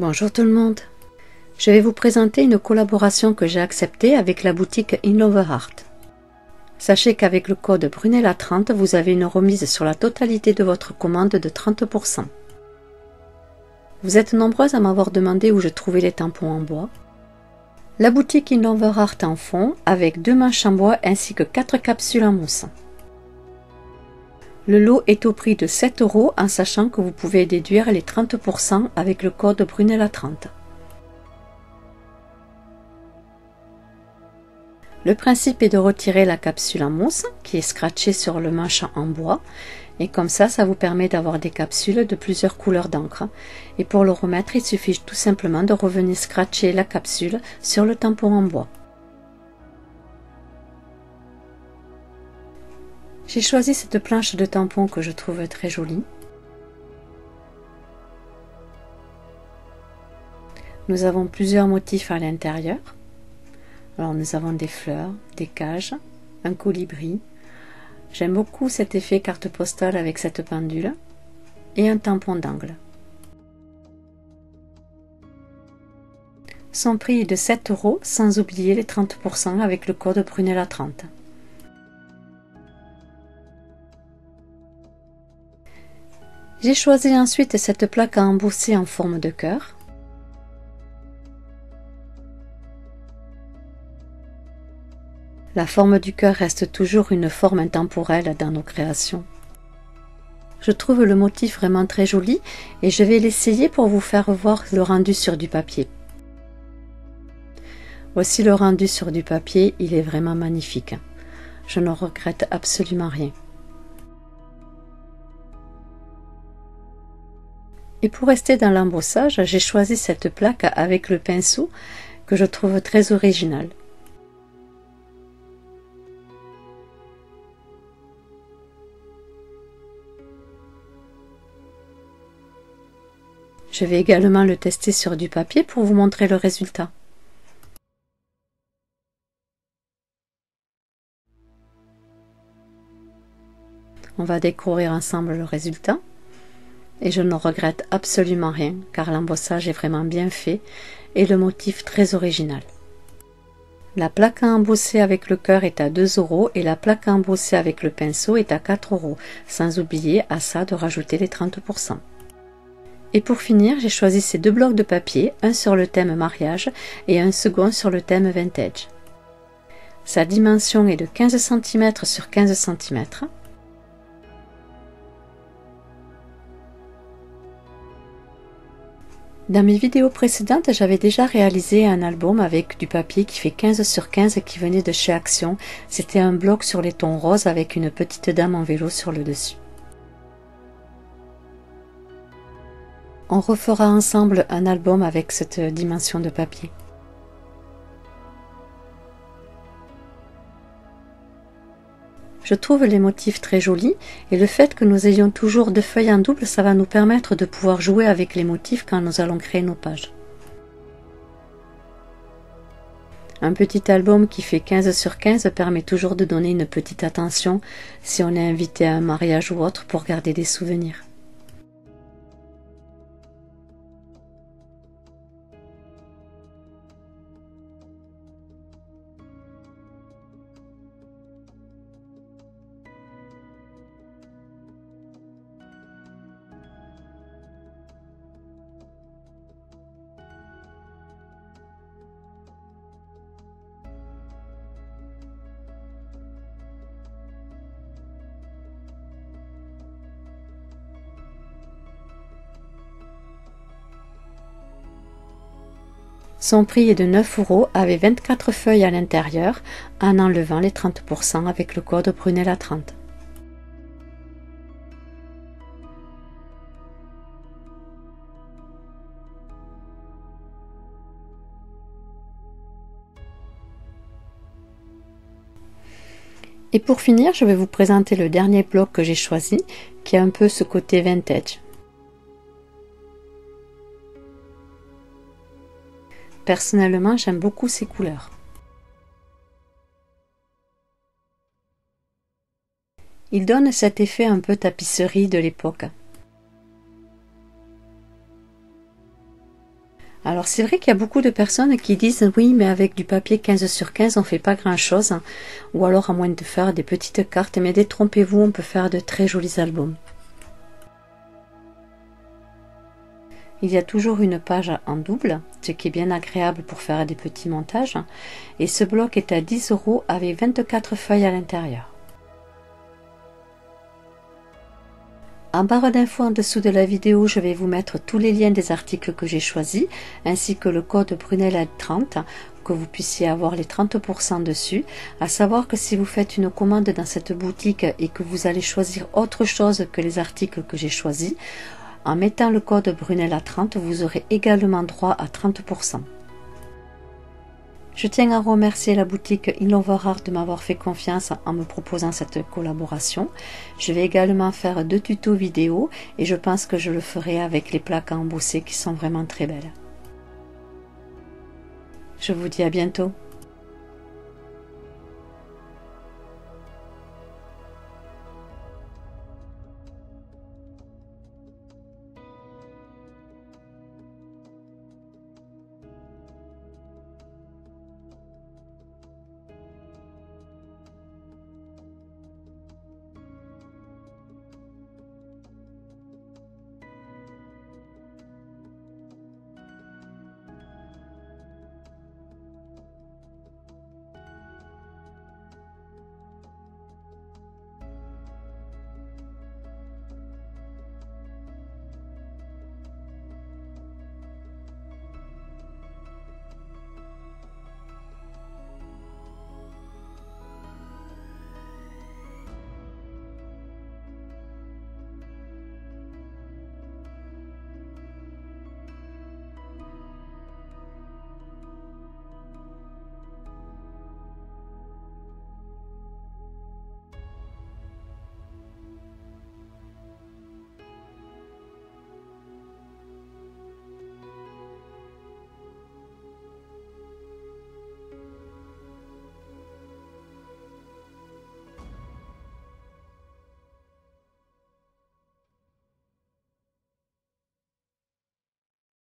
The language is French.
Bonjour tout le monde. Je vais vous présenter une collaboration que j'ai acceptée avec la boutique InLoverArt. Sachez qu'avec le code Brunella30, vous avez une remise sur la totalité de votre commande de 30%. Vous êtes nombreuses à m'avoir demandé où je trouvais les tampons en bois. La boutique InLoverArt en fond avec 2 manches en bois ainsi que 4 capsules en mousse. Le lot est au prix de 7 € en sachant que vous pouvez déduire les 30% avec le code Brunella30. Le principe est de retirer la capsule en mousse qui est scratchée sur le manche en bois et comme ça vous permet d'avoir des capsules de plusieurs couleurs d'encre. Et pour le remettre, il suffit tout simplement de revenir scratcher la capsule sur le tampon en bois. J'ai choisi cette planche de tampon que je trouve très jolie. Nous avons plusieurs motifs à l'intérieur. Alors nous avons des fleurs, des cages, un colibri. J'aime beaucoup cet effet carte postale avec cette pendule et un tampon d'angle. Son prix est de 7 € sans oublier les 30% avec le code Brunella30. J'ai choisi ensuite cette plaque à embosser en forme de cœur. La forme du cœur reste toujours une forme intemporelle dans nos créations. Je trouve le motif vraiment très joli et je vais l'essayer pour vous faire voir le rendu sur du papier. Voici le rendu sur du papier, il est vraiment magnifique. Je ne regrette absolument rien. Et pour rester dans l'embossage, j'ai choisi cette plaque avec le pinceau que je trouve très original. Je vais également le tester sur du papier pour vous montrer le résultat. On va découvrir ensemble le résultat. Et je ne regrette absolument rien car l'embossage est vraiment bien fait et le motif très original. La plaque à embosser avec le cœur est à 2 € et la plaque à embosser avec le pinceau est à 4 €, sans oublier à ça de rajouter les 30%. Et pour finir, j'ai choisi ces 2 blocs de papier, un sur le thème mariage et un second sur le thème vintage. Sa dimension est de 15 cm sur 15 cm. Dans mes vidéos précédentes, j'avais déjà réalisé un album avec du papier qui fait 15 sur 15 qui venait de chez Action. C'était un bloc sur les tons roses avec une petite dame en vélo sur le dessus. On refera ensemble un album avec cette dimension de papier. Je trouve les motifs très jolis et le fait que nous ayons toujours 2 feuilles en double, ça va nous permettre de pouvoir jouer avec les motifs quand nous allons créer nos pages. Un petit album qui fait 15 sur 15 permet toujours de donner une petite attention si on est invité à un mariage ou autre pour garder des souvenirs. Son prix est de 9 € avec 24 feuilles à l'intérieur en enlevant les 30% avec le code Brunella30. Et pour finir, je vais vous présenter le dernier bloc que j'ai choisi, qui a un peu ce côté vintage. Personnellement, j'aime beaucoup ces couleurs. Il donne cet effet un peu tapisserie de l'époque. Alors c'est vrai qu'il y a beaucoup de personnes qui disent oui, mais avec du papier 15 sur 15 on fait pas grand chose, ou alors à moins de faire des petites cartes, mais détrompez-vous, on peut faire de très jolis albums. Il y a toujours une page en double, ce qui est bien agréable pour faire des petits montages, et ce bloc est à 10 € avec 24 feuilles à l'intérieur. En barre d'infos en dessous de la vidéo, je vais vous mettre tous les liens des articles que j'ai choisis, ainsi que le code Brunella30, que vous puissiez avoir les 30% dessus. À savoir que si vous faites une commande dans cette boutique et que vous allez choisir autre chose que les articles que j'ai choisis, en mettant le code Brunella30, vous aurez également droit à 30%. Je tiens à remercier la boutique In Lover Art de m'avoir fait confiance en me proposant cette collaboration. Je vais également faire 2 tutos vidéo et je pense que je le ferai avec les plaques à embosser qui sont vraiment très belles. Je vous dis à bientôt.